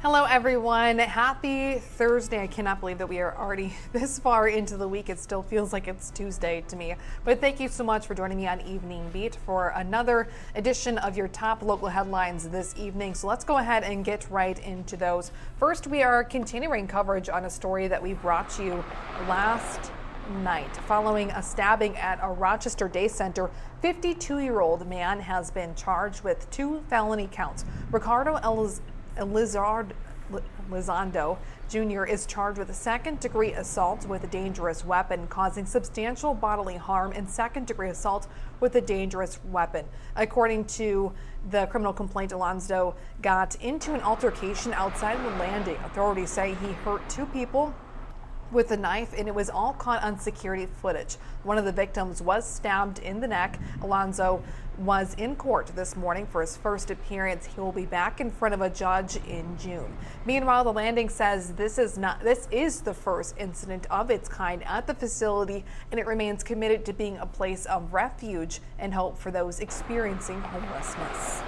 Hello everyone, happy Thursday. I cannot believe that we are already this far into the week. It still feels like it's Tuesday to me. But thank you so much for joining me on Evening Beat for another edition of your top local headlines this evening. So let's go ahead and get right into those. First, we are continuing coverage on a story that we brought you last night. Following a stabbing at a Rochester day center, 52-year-old man has been charged with 2 felony counts. Ricardo Elizondo Jr. is charged with second-degree assault with a dangerous weapon, causing substantial bodily harm, and second-degree assault with a dangerous weapon. According to the criminal complaint, Elizondo got into an altercation outside the landing. Authorities say he hurt 2 people with a knife, and it was all caught on security footage. One of the victims was stabbed in the neck. Alonzo was in court this morning for his first appearance. He will be back in front of a judge in June. Meanwhile, the landing says this is the first incident of its kind at the facility, and it remains committed to being a place of refuge and hope for those experiencing homelessness.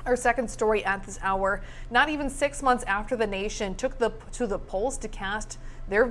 Our second story at this hour, not even 6 months after the nation took to the polls to cast their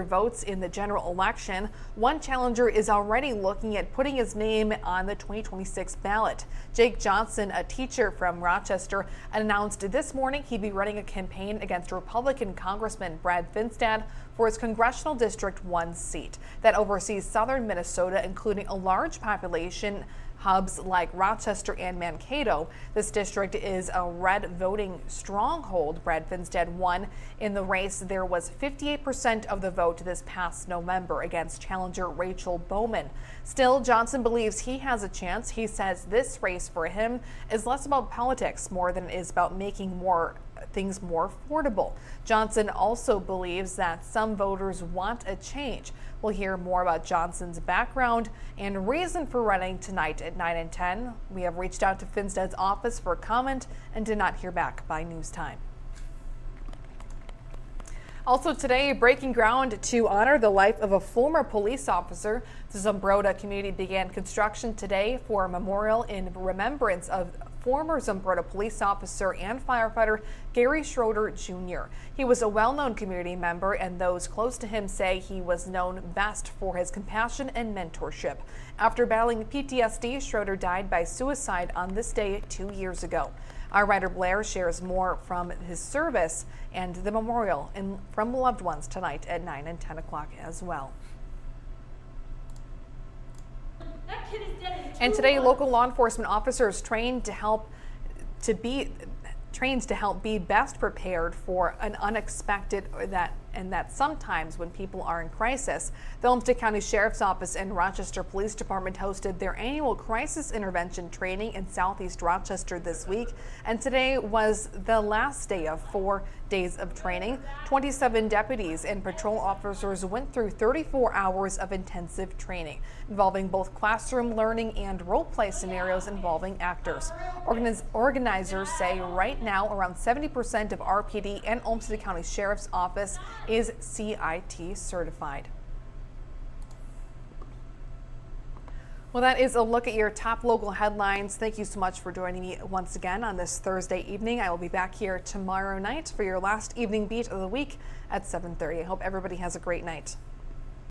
votes in the general election, one challenger is already looking at putting his name on the 2026 ballot. Jake Johnson, a teacher from Rochester, announced this morning he'd be running a campaign against Republican Congressman Brad Finstad for his Congressional District 1 seat that oversees southern Minnesota, including a large population hubs like Rochester and Mankato. This district is a red voting stronghold. Brad Finstad won in the race. There was 58% of the vote this past November against challenger Rachel Bowman. Still, Johnson believes he has a chance. He says this race for him is less about politics more than it is about making things more affordable. Johnson also believes that some voters want a change. We'll hear more about Johnson's background and reason for running tonight at 9 and 10. We have reached out to Finstad's office for comment and did not hear back by news time. Also today, breaking ground to honor the life of a former police officer. The Zumbrota community began construction today for a memorial in remembrance of former Zumbrota police officer and firefighter Gary Schroeder Jr. He was a well-known community member, and those close to him say he was known best for his compassion and mentorship. After battling PTSD, Schroeder died by suicide on this day 2 years ago. Our writer Blair shares more from his service and the memorial and from loved ones tonight at 9 and 10 o'clock as well. And today, local law enforcement officers trained to help be best prepared for an unexpected and that sometimes when people are in crisis. The Olmsted County Sheriff's Office and Rochester Police Department hosted their annual crisis intervention training in Southeast Rochester this week, and today was the last day of 4 days of training. 27 deputies and patrol officers went through 34 hours of intensive training involving both classroom learning and role-play scenarios involving actors. Organizers say right now around 70% of RPD and Olmsted County Sheriff's Office is CIT certified. Well, that is a look at your top local headlines. Thank you so much for joining me once again on this Thursday evening. I will be back here tomorrow night for your last evening beat of the week at 7:30. I hope everybody has a great night.